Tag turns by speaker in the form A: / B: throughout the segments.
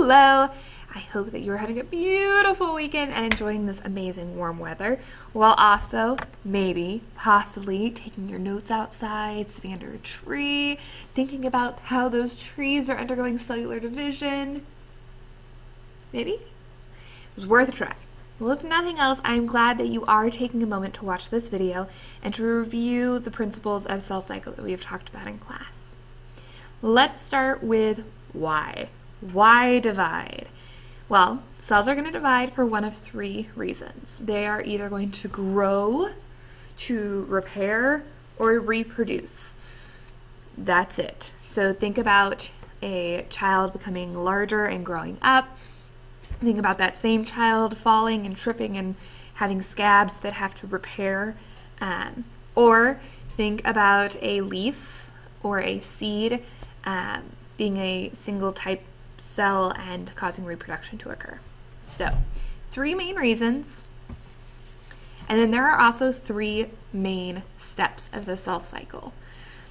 A: Hello! I hope that you're having a beautiful weekend and enjoying this amazing warm weather, while also, maybe, possibly, taking your notes outside, sitting under a tree, thinking about how those trees are undergoing cellular division. Maybe? It was worth a try. Well, if nothing else, I'm glad that you are taking a moment to watch this video and to review the principles of cell cycle that we have talked about in class. Let's start with why. Why divide? Well, cells are going to divide for one of three reasons. They are either going to grow, to repair, or reproduce. That's it. So think about a child becoming larger and growing up. Think about that same child falling and tripping and having scabs that have to repair. Or think about a leaf or a seed being a single type cell and causing reproduction to occur. So, three main reasons. And then there are also three main steps of the cell cycle.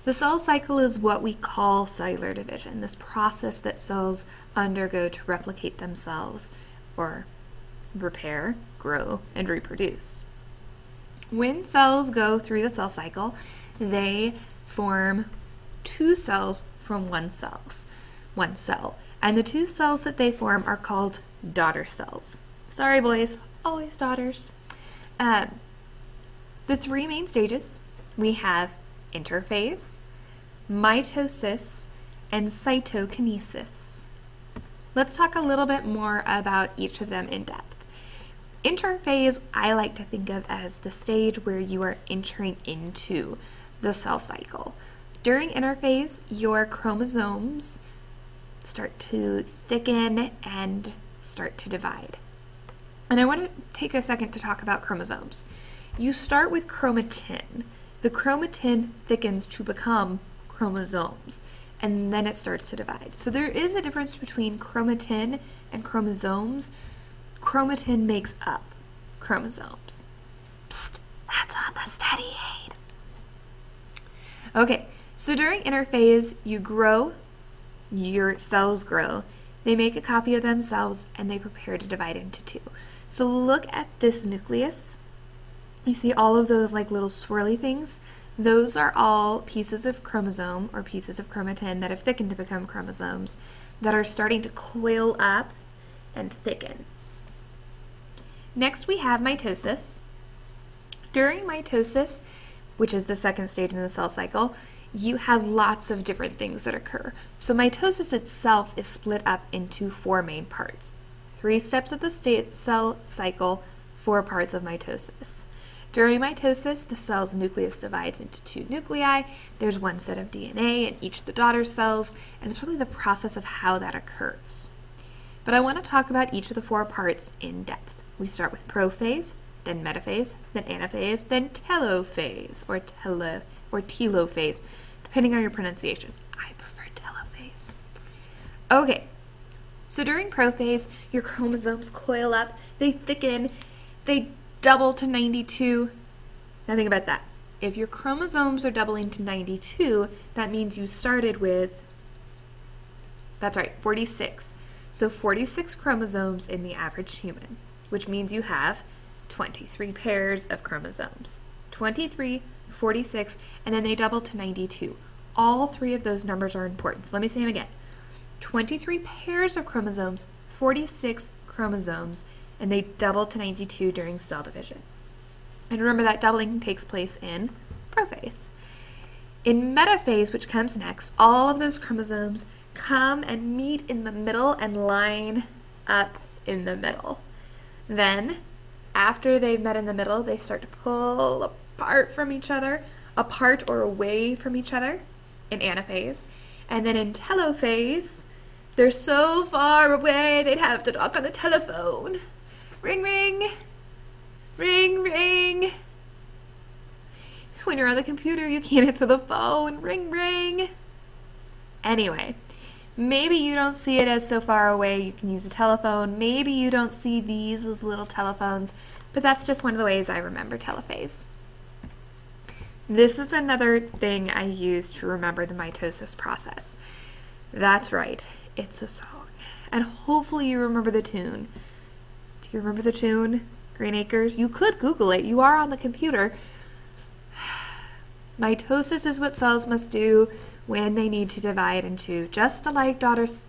A: The cell cycle is what we call cellular division, this process that cells undergo to replicate themselves or repair, grow, and reproduce. When cells go through the cell cycle, they form two cells from one cell. And the two cells that they form are called daughter cells. Sorry, boys, always daughters. The three main stages, we have interphase, mitosis, and cytokinesis. Let's talk a little bit more about each of them in depth. Interphase, I like to think of as the stage where you are entering into the cell cycle. During interphase, your chromosomes start to thicken and start to divide. And I want to take a second to talk about chromosomes. You start with chromatin. The chromatin thickens to become chromosomes, and then it starts to divide. So there is a difference between chromatin and chromosomes. Chromatin makes up chromosomes. Psst, that's on the study aid. Okay, so during interphase, you grow, your cells grow, they make a copy of themselves, and they prepare to divide into two. So look at this nucleus. You see all of those like little swirly things? Those are all pieces of chromosome or pieces of chromatin that have thickened to become chromosomes that are starting to coil up and thicken. Next we have mitosis. During mitosis, which is the second stage in the cell cycle, you have lots of different things that occur. So mitosis itself is split up into four main parts. 3 steps of the cell cycle, 4 parts of mitosis. During mitosis, the cell's nucleus divides into 2 nuclei. There's 1 set of DNA in each of the daughter cells, and it's really the process of how that occurs. But I want to talk about each of the 4 parts in depth. We start with prophase, then metaphase, then anaphase, then telophase, or telophase, depending on your pronunciation. I prefer telophase. Okay, so during prophase, your chromosomes coil up, they thicken, they double to 92. Now think about that. If your chromosomes are doubling to 92, that means you started with, that's right, 46. So 46 chromosomes in the average human, which means you have 23 pairs of chromosomes. 23, 46, and then they double to 92. All 3 of those numbers are important. So let me say them again. 23 pairs of chromosomes, 46 chromosomes, and they double to 92 during cell division. And remember that doubling takes place in prophase. In metaphase, which comes next, all of those chromosomes come and meet in the middle and line up in the middle. Then, after they've met in the middle, they start to pull apart from each other, apart or away from each other in anaphase. And then in telophase, they're so far away they'd have to talk on the telephone. Ring, ring, ring, ring. When you're on the computer, you can't answer the phone. Ring, ring. Anyway, maybe you don't see it as so far away you can use a telephone. Maybe you don't see these as little telephones, but that's just one of the ways I remember telophase. This is another thing I use to remember the mitosis process. That's right, it's a song. and hopefully you remember the tune. Do you remember the tune, Green Acres? You could Google it. You are on the computer. Mitosis is what cells must do when they need to divide into just alike daughters.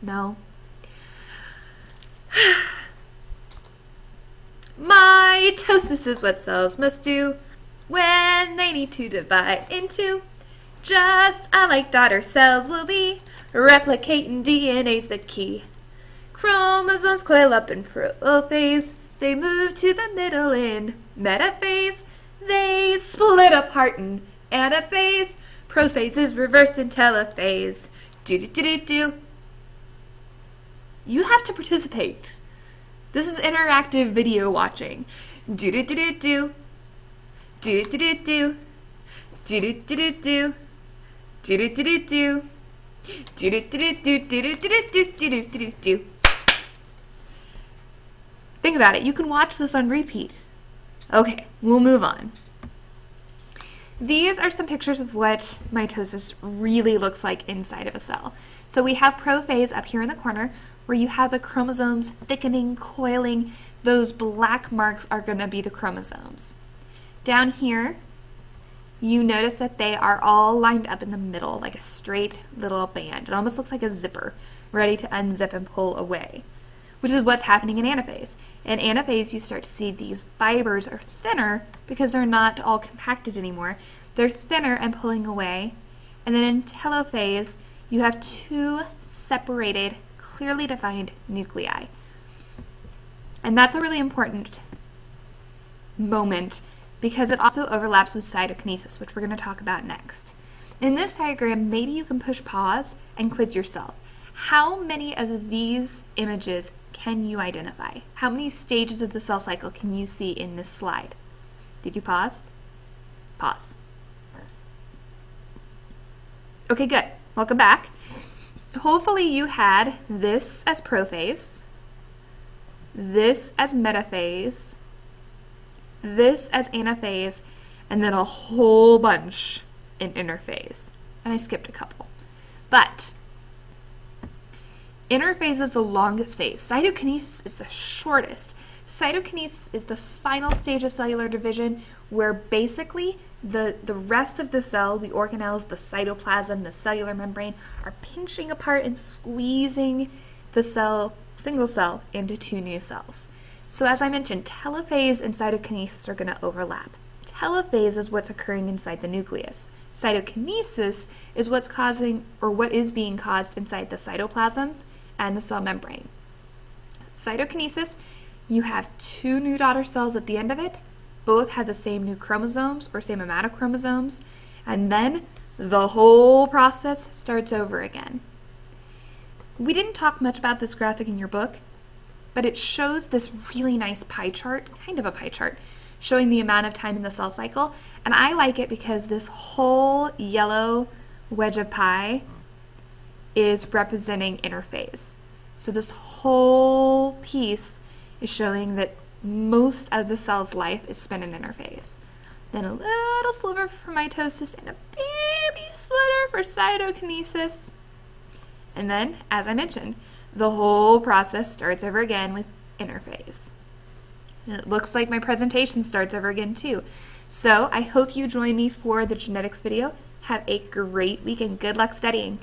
A: No. Mitosis is what cells must do when they need to divide into just alike daughter cells will be. Replicating DNA's the key. Chromosomes coil up in prophase. They move to the middle in metaphase. They split apart in anaphase. Prophase is reversed in telophase. Do-do-do-do-do. You have to participate. This is interactive video watching. Do-do-do-do-do. Do-do-do-do-do. Do-do-do-do-do. Do-do-do-do-do. Do-do-do-do-do-do-do-do-do-do-do. Think about it. You can watch this on repeat. Okay, we'll move on. These are some pictures of what mitosis really looks like inside of a cell. So we have prophase up here in the corner where you have the chromosomes thickening, coiling. Those black marks are going to be the chromosomes. Down here, you notice that they are all lined up in the middle like a straight little band. It almost looks like a zipper ready to unzip and pull away, which is what's happening in anaphase. In anaphase, you start to see these fibers are thinner because they're not all compacted anymore. They're thinner and pulling away. And then in telophase, you have two separated, clearly defined nuclei. And that's a really important moment because it also overlaps with cytokinesis, which we're going to talk about next. In this diagram, maybe you can push pause and quiz yourself. How many of these images can you identify? How many stages of the cell cycle can you see in this slide? Did you pause? Pause. Okay, good. Welcome back. Hopefully you had this as prophase, this as metaphase, this as anaphase, and then a whole bunch in interphase. And I skipped a couple. But interphase is the longest phase. Cytokinesis is the shortest. Cytokinesis is the final stage of cellular division where basically the rest of the cell, the organelles, the cytoplasm, the cellular membrane, are pinching apart and squeezing the cell, single cell, into two new cells. So as I mentioned, telophase and cytokinesis are going to overlap. Telophase is what's occurring inside the nucleus. Cytokinesis is what's causing, or what is being caused inside the cytoplasm and the cell membrane. Cytokinesis, you have two new daughter cells at the end of it. Both have the same new chromosomes or same amount of chromosomes, and then the whole process starts over again. We didn't talk much about this graphic in your book, but it shows this really nice pie chart, kind of a pie chart, showing the amount of time in the cell cycle. And I like it because this whole yellow wedge of pie is representing interphase. So this whole piece is showing that most of the cell's life is spent in interphase. Then a little sliver for mitosis and a baby sliver for cytokinesis. And then, as I mentioned, the whole process starts over again with interphase. And it looks like my presentation starts over again too. So I hope you join me for the genetics video. Have a great week and good luck studying.